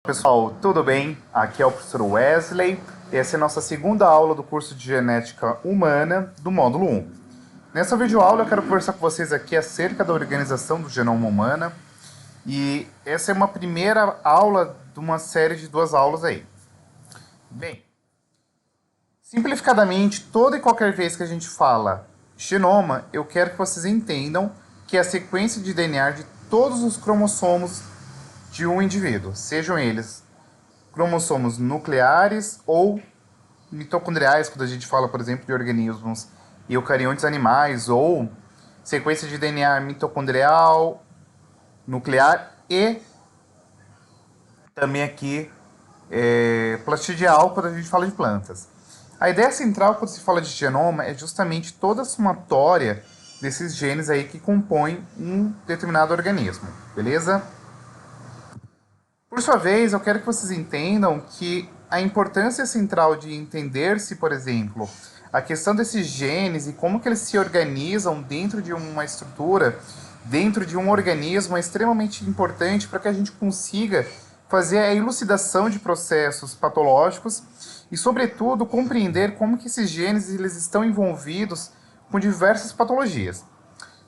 Pessoal, tudo bem? Aqui é o professor Wesley. Essa é a nossa segunda aula do curso de Genética Humana do módulo 1. Nessa videoaula eu quero conversar com vocês aqui acerca da organização do genoma humano. E essa é uma primeira aula de uma série de duas aulas aí. Bem, simplificadamente, toda e qualquer vez que a gente fala genoma, eu quero que vocês entendam que é a sequência de DNA de todos os cromossomos de um indivíduo, sejam eles cromossomos nucleares ou mitocondriais, quando a gente fala, por exemplo, de organismos eucariontes animais, ou sequência de DNA mitocondrial, nuclear e também aqui plastidial, quando a gente fala de plantas. A ideia central quando se fala de genoma é justamente toda a somatória desses genes aí que compõem um determinado organismo, beleza? Por sua vez, eu quero que vocês entendam que a importância central de entender-se, por exemplo, a questão desses genes e como que eles se organizam dentro de uma estrutura, dentro de um organismo, é extremamente importante para que a gente consiga fazer a elucidação de processos patológicos e, sobretudo, compreender como que esses genes eles estão envolvidos com diversas patologias.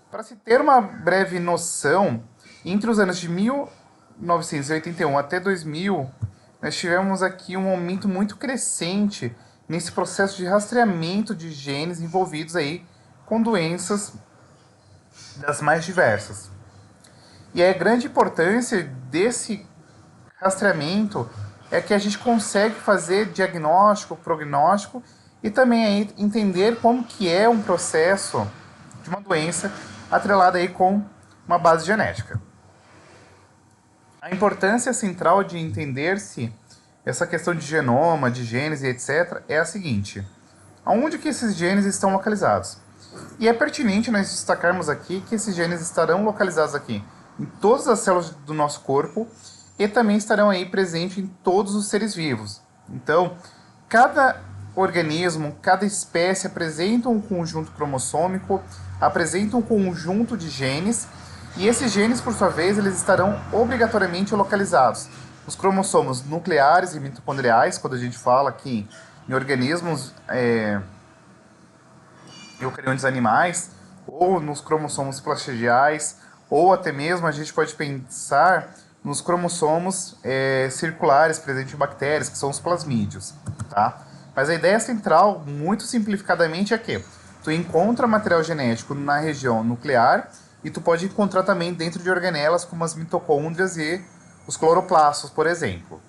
Para se ter uma breve noção, entre os anos de 1981 até 2000, nós tivemos aqui um aumento muito crescente nesse processo de rastreamento de genes envolvidos aí com doenças das mais diversas. E a grande importância desse rastreamento é que a gente consegue fazer diagnóstico, prognóstico e também aí entender como que é um processo de uma doença atrelada aí com uma base genética. A importância central de entender-se essa questão de genoma, de genes e etc. é a seguinte: aonde que esses genes estão localizados? E é pertinente nós destacarmos aqui que esses genes estarão localizados aqui em todas as células do nosso corpo e também estarão aí presentes em todos os seres vivos. Então, cada organismo, cada espécie apresenta um conjunto cromossômico, apresenta um conjunto de genes, e esses genes, por sua vez, eles estarão obrigatoriamente localizados nos cromossomos nucleares e mitocondriais, quando a gente fala aqui em organismos eucariontes animais, ou nos cromossomos plastidiais, ou até mesmo a gente pode pensar nos cromossomos circulares presentes em bactérias, que são os plasmídeos, tá? Mas a ideia central, muito simplificadamente, é que tu encontra material genético na região nuclear e tu pode encontrar também dentro de organelas como as mitocôndrias e os cloroplastos, por exemplo.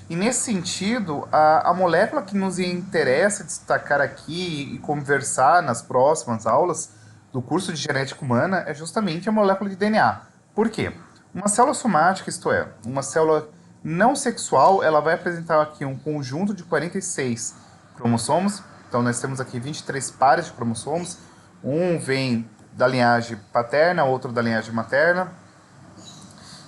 E nesse sentido, a molécula que nos interessa destacar aqui e conversar nas próximas aulas do curso de genética humana é justamente a molécula de DNA. Por quê? Uma célula somática, isto é, uma célula não sexual, ela vai apresentar aqui um conjunto de 46 cromossomos. Então nós temos aqui 23 pares de cromossomos. Um vem da linhagem paterna, outro da linhagem materna,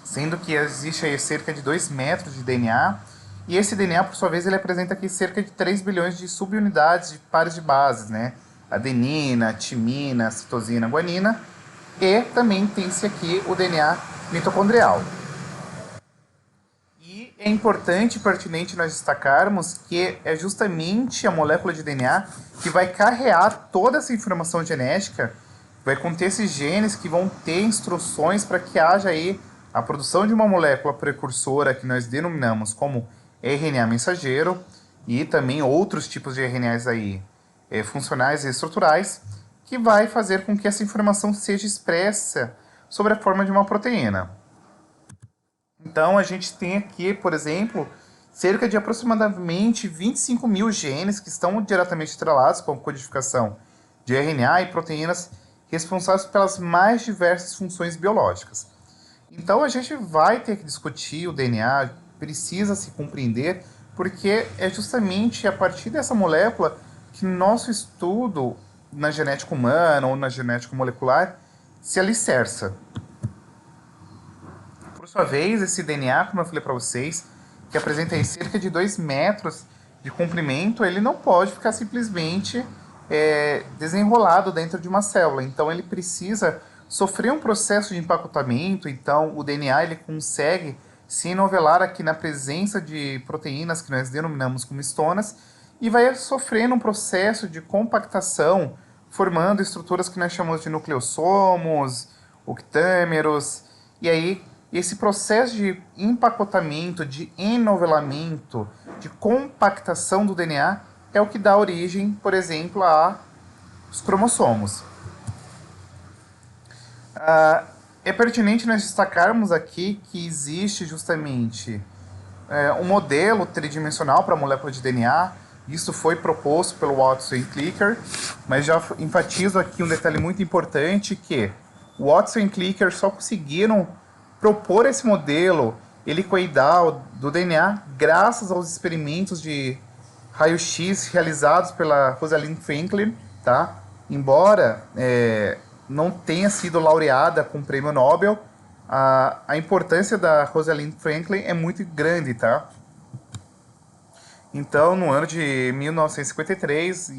sendo que existe aí cerca de 2 metros de DNA. E esse DNA, por sua vez, ele apresenta aqui cerca de 3 bilhões de subunidades de pares de bases, né? Adenina, timina, citosina, guanina. E também tem-se aqui o DNA mitocondrial. E é importante e pertinente nós destacarmos que é justamente a molécula de DNA que vai carregar toda essa informação genética, vai conter esses genes que vão ter instruções para que haja aí a produção de uma molécula precursora que nós denominamos como RNA mensageiro e também outros tipos de RNAs aí funcionais e estruturais, que vai fazer com que essa informação seja expressa sob a forma de uma proteína. Então, a gente tem aqui, por exemplo, cerca de aproximadamente 25 mil genes que estão diretamente atrelados com a codificação de RNA e proteínas responsáveis pelas mais diversas funções biológicas. Então, a gente vai ter que discutir o DNA, precisa se compreender, porque é justamente a partir dessa molécula que nosso estudo na genética humana ou na genética molecular se alicerça. Por sua vez, esse DNA, como eu falei para vocês, que apresenta aí cerca de 2 metros de comprimento, ele não pode ficar simplesmente desenrolado dentro de uma célula. Então, ele precisa sofrer um processo de empacotamento. Então, o DNA ele consegue se enovelar aqui na presença de proteínas que nós denominamos como histonas e vai sofrendo um processo de compactação, formando estruturas que nós chamamos de nucleossomos, octâmeros, e aí esse processo de empacotamento, de enovelamento, de compactação do DNA é o que dá origem, por exemplo, aos cromossomos. É pertinente nós destacarmos aqui que existe justamente um modelo tridimensional para a molécula de DNA. Isso foi proposto pelo Watson e Clicker, mas já enfatizo aqui um detalhe muito importante, que Watson e Clicker só conseguiram propor esse modelo helicoidal do DNA graças aos experimentos de raio-x realizados pela Rosalind Franklin, tá? Embora não tenha sido laureada com o prêmio Nobel, a importância da Rosalind Franklin é muito grande, tá? Então, no ano de 1953,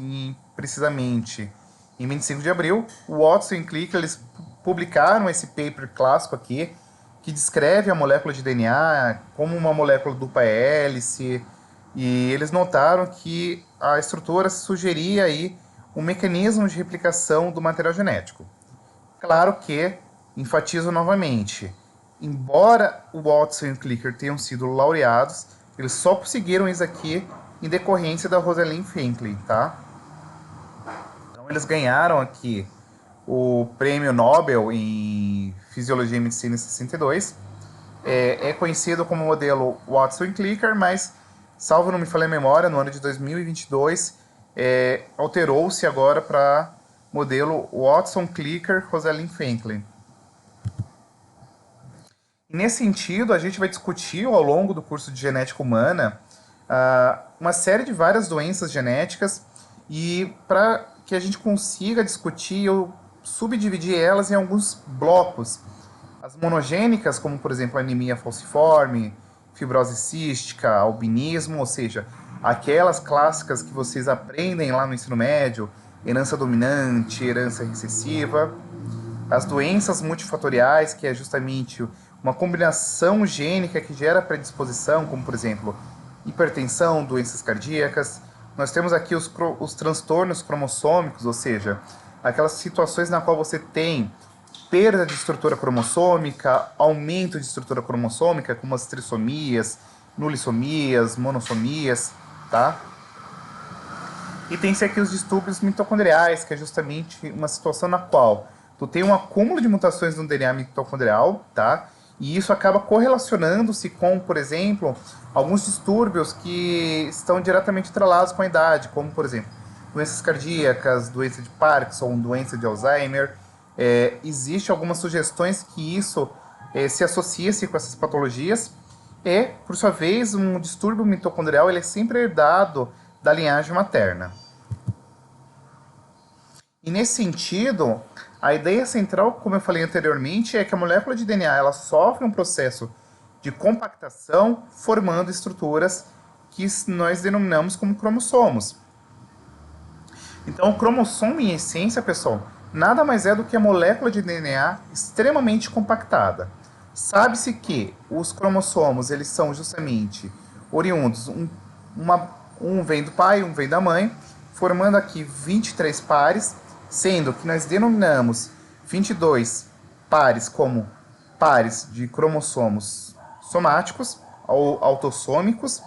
precisamente em 25 de abril, o Watson e Clicker eles publicaram esse paper clássico aqui, que descreve a molécula de DNA como uma molécula dupla hélice, e eles notaram que a estrutura sugeria aí um mecanismo de replicação do material genético. Claro que, enfatizo novamente, embora o Watson e o Clicker tenham sido laureados, eles só conseguiram isso aqui em decorrência da Rosalind Franklin, tá? Então eles ganharam aqui o prêmio Nobel em Fisiologia e Medicina em 62. É conhecido como modelo Watson e Clicker, mas, salvo não me falha a memória, no ano de 2022, alterou-se agora para modelo Watson, Clicker, Rosalind Franklin. E nesse sentido, a gente vai discutir ao longo do curso de Genética Humana uma série de várias doenças genéticas, e para que a gente consiga discutir, eu subdividir elas em alguns blocos. As monogênicas, como por exemplo a anemia falciforme, fibrose cística, albinismo, ou seja, aquelas clássicas que vocês aprendem lá no ensino médio, herança dominante, herança recessiva. As doenças multifatoriais, que é justamente uma combinação gênica que gera predisposição, como por exemplo hipertensão, doenças cardíacas. Nós temos aqui os transtornos cromossômicos, ou seja, aquelas situações na qual você tem perda de estrutura cromossômica, aumento de estrutura cromossômica, como as trissomias, nulissomias, monossomias, tá? E tem-se aqui os distúrbios mitocondriais, que é justamente uma situação na qual tu tem um acúmulo de mutações no DNA mitocondrial, tá? E isso acaba correlacionando-se com, por exemplo, alguns distúrbios que estão diretamente atrelados com a idade, como, por exemplo, doenças cardíacas, doença de Parkinson, doença de Alzheimer. Existem algumas sugestões que isso se associa-se com essas patologias. E, por sua vez, um distúrbio mitocondrial ele é sempre herdado da linhagem materna. E nesse sentido, a ideia central, como eu falei anteriormente, é que a molécula de DNA ela sofre um processo de compactação, formando estruturas que nós denominamos como cromossomos. Então, o cromossomo, em essência, pessoal, nada mais é do que a molécula de DNA extremamente compactada. Sabe-se que os cromossomos eles são justamente oriundos, um vem do pai, um vem da mãe, formando aqui 23 pares, sendo que nós denominamos 22 pares como pares de cromossomos somáticos ou autossômicos,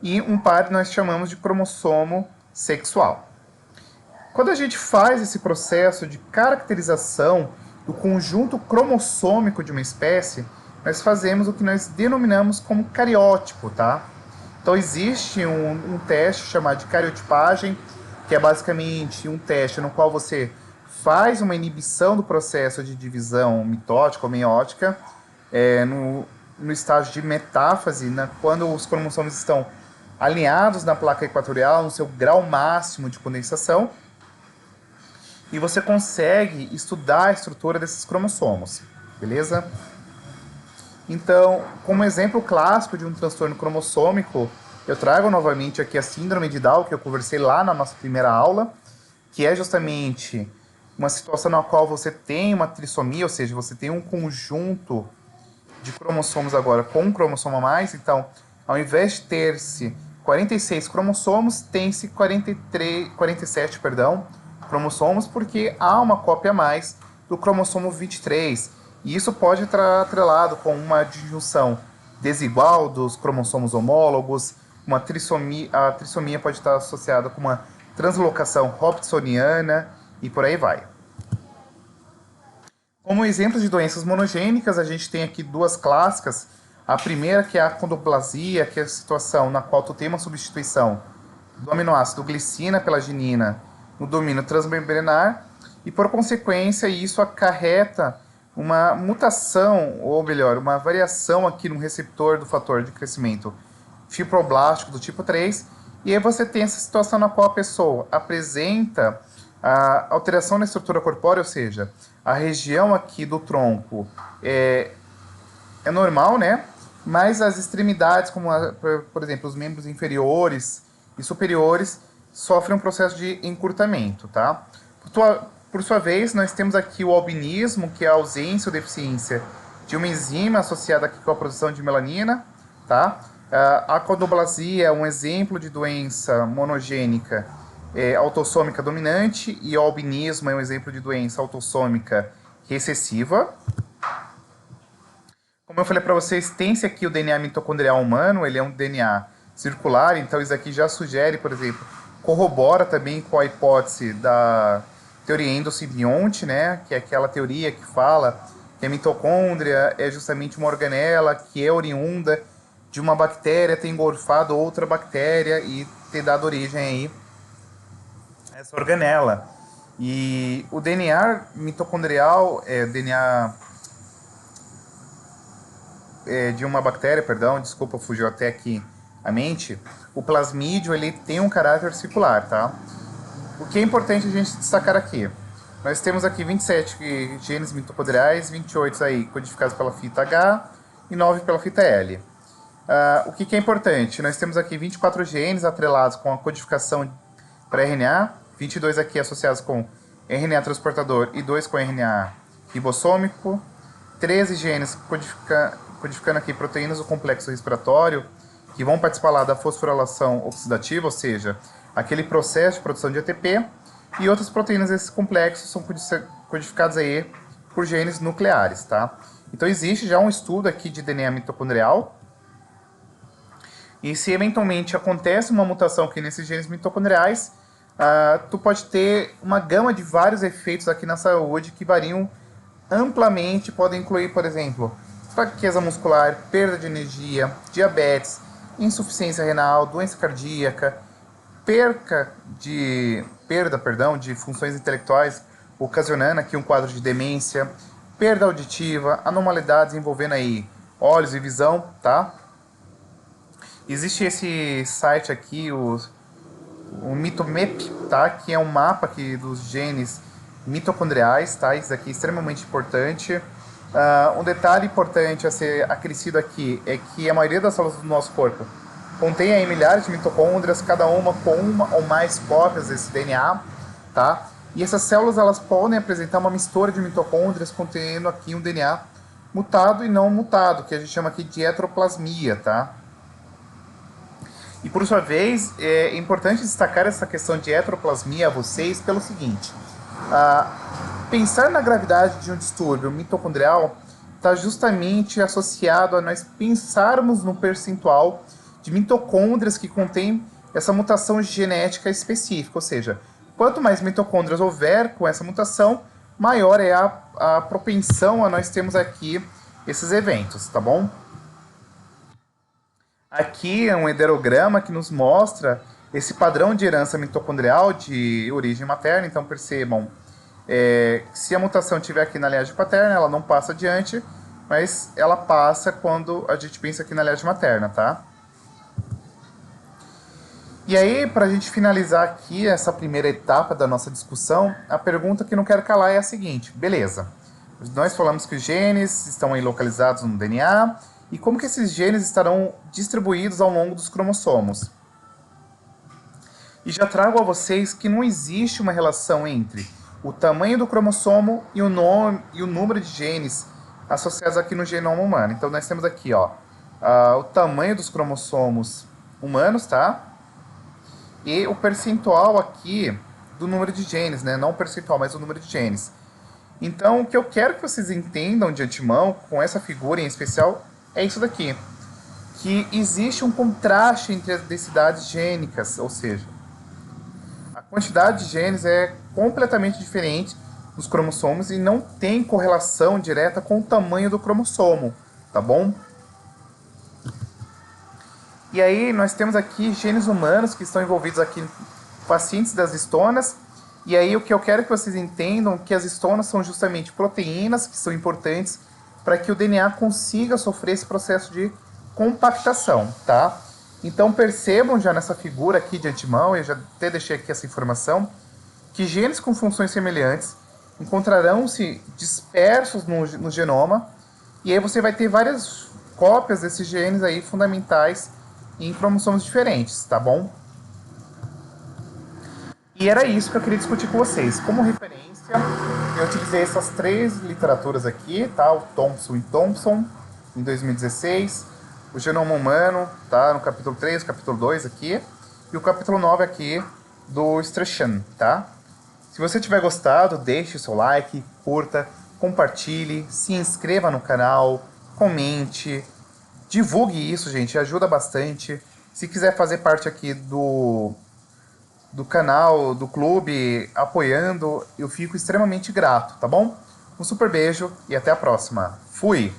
e um par nós chamamos de cromossomo sexual. Quando a gente faz esse processo de caracterização do conjunto cromossômico de uma espécie, nós fazemos o que nós denominamos como cariótipo, tá? Então existe um teste chamado de cariotipagem, que é basicamente um teste no qual você faz uma inibição do processo de divisão mitótica ou meiótica no estágio de metáfase, quando os cromossomos estão alinhados na placa equatorial, no seu grau máximo de condensação, e você consegue estudar a estrutura desses cromossomos, beleza? Então, como exemplo clássico de um transtorno cromossômico, eu trago novamente aqui a síndrome de Down, que eu conversei lá na nossa primeira aula, que é justamente uma situação na qual você tem uma trissomia, ou seja, você tem um conjunto de cromossomos agora com um cromossomo a mais. Então, ao invés de ter-se 46 cromossomos, tem-se 47, perdão, cromossomos, porque há uma cópia a mais do cromossomo 23. E isso pode estar atrelado com uma disjunção desigual dos cromossomos homólogos, a trissomia pode estar associada com uma translocação hobsoniana e por aí vai. Como exemplo de doenças monogênicas, a gente tem aqui duas clássicas. A primeira, que é a achondroplasia, que é a situação na qual tu tem uma substituição do aminoácido glicina pela ginina no domínio transmembranar, e por consequência isso acarreta uma mutação, ou melhor, uma variação aqui no receptor do fator de crescimento fibroblástico do tipo 3, e aí você tem essa situação na qual a pessoa apresenta a alteração na estrutura corpórea, ou seja, a região aqui do tronco é normal, né? Mas as extremidades, como por exemplo os membros inferiores e superiores, sofrem um processo de encurtamento, tá? Por sua vez, nós temos aqui o albinismo, que é a ausência ou deficiência de uma enzima associada aqui com a produção de melanina, tá? A achondroplasia é um exemplo de doença monogênica autossômica dominante, e o albinismo é um exemplo de doença autossômica recessiva. Como eu falei para vocês, tem-se aqui o DNA mitocondrial humano, ele é um DNA circular, então isso aqui já sugere, por exemplo, corrobora também com a hipótese da teoria endosimbionte, né, que é aquela teoria que fala que a mitocôndria é justamente uma organela que é oriunda de uma bactéria ter engorfado outra bactéria e ter dado origem aí a essa organela. E o DNA mitocondrial, DNA de uma bactéria, perdão, desculpa, fugiu até aqui a mente, o plasmídio ele tem um caráter circular, tá? O que é importante a gente destacar aqui? Nós temos aqui 27 genes mitocondriais, 28 aí codificados pela fita H e 9 pela fita L. O que é importante? Nós temos aqui 24 genes atrelados com a codificação para RNA, 22 aqui associados com RNA transportador e 2 com RNA ribossômico, 13 genes codificando aqui proteínas do complexo respiratório, que vão participar lá da fosforilação oxidativa, ou seja, aquele processo de produção de ATP, e outras proteínas desses complexos são codificadas aí por genes nucleares, tá? Então existe já um estudo aqui de DNA mitocondrial, e se eventualmente acontece uma mutação aqui nesses genes mitocondriais, tu pode ter uma gama de vários efeitos aqui na saúde que variam amplamente, podem incluir, por exemplo, fraqueza muscular, perda de energia, diabetes, insuficiência renal, doença cardíaca, perda de funções intelectuais, ocasionando aqui um quadro de demência, perda auditiva, anormalidades envolvendo aí olhos e visão, tá? Existe esse site aqui, o MitoMap, tá? Que é um mapa aqui dos genes mitocondriais, tá? Isso aqui é extremamente importante. Um detalhe importante a ser acrescido aqui é que a maioria das células do nosso corpo contém aí milhares de mitocôndrias, cada uma com uma ou mais cópias desse DNA, tá? E essas células elas podem apresentar uma mistura de mitocôndrias contendo aqui um DNA mutado e não mutado, que a gente chama aqui de heteroplasmia, tá? E por sua vez, é importante destacar essa questão de heteroplasmia a vocês pelo seguinte: pensar na gravidade de um distúrbio mitocondrial está justamente associado a nós pensarmos no percentual de mitocôndrias que contém essa mutação genética específica, ou seja, quanto mais mitocôndrias houver com essa mutação, maior é a propensão a nós termos aqui esses eventos, tá bom? Aqui é um heterograma que nos mostra esse padrão de herança mitocondrial de origem materna. Então percebam, se a mutação estiver aqui na linhagem paterna, ela não passa adiante, mas ela passa quando a gente pensa aqui na linhagem materna, tá? E aí, para a gente finalizar aqui essa primeira etapa da nossa discussão, a pergunta que não quero calar é a seguinte: beleza, nós falamos que os genes estão aí localizados no DNA, e como que esses genes estarão distribuídos ao longo dos cromossomos? E já trago a vocês que não existe uma relação entre o tamanho do cromossomo e o número de genes associados aqui no genoma humano. Então nós temos aqui, ó, o tamanho dos cromossomos humanos, tá? E o percentual aqui do número de genes, né? Não o percentual, mas o número de genes. Então, o que eu quero que vocês entendam de antemão, com essa figura em especial, é isso daqui. Que existe um contraste entre as densidades gênicas, ou seja, a quantidade de genes é completamente diferente nos cromossomos e não tem correlação direta com o tamanho do cromossomo, tá bom? E aí nós temos aqui genes humanos que estão envolvidos aqui com a síntese das histonas. E aí o que eu quero que vocês entendam é que as histonas são justamente proteínas que são importantes para que o DNA consiga sofrer esse processo de compactação, tá? Então percebam já nessa figura aqui de antemão, eu já até deixei aqui essa informação, que genes com funções semelhantes encontrarão-se dispersos no genoma, e aí você vai ter várias cópias desses genes aí fundamentais em cromossomos diferentes, tá bom? E era isso que eu queria discutir com vocês. Como referência, eu utilizei essas 3 literaturas aqui, tá? O Thompson e Thompson, em 2016. O Genoma Humano, tá? No capítulo 3, capítulo 2 aqui. E o capítulo 9 aqui, do Strachan, tá? Se você tiver gostado, deixe o seu like, curta, compartilhe, se inscreva no canal, comente, divulgue isso, gente, ajuda bastante. Se quiser fazer parte aqui do canal, do clube, apoiando, eu fico extremamente grato, tá bom? Um super beijo e até a próxima. Fui!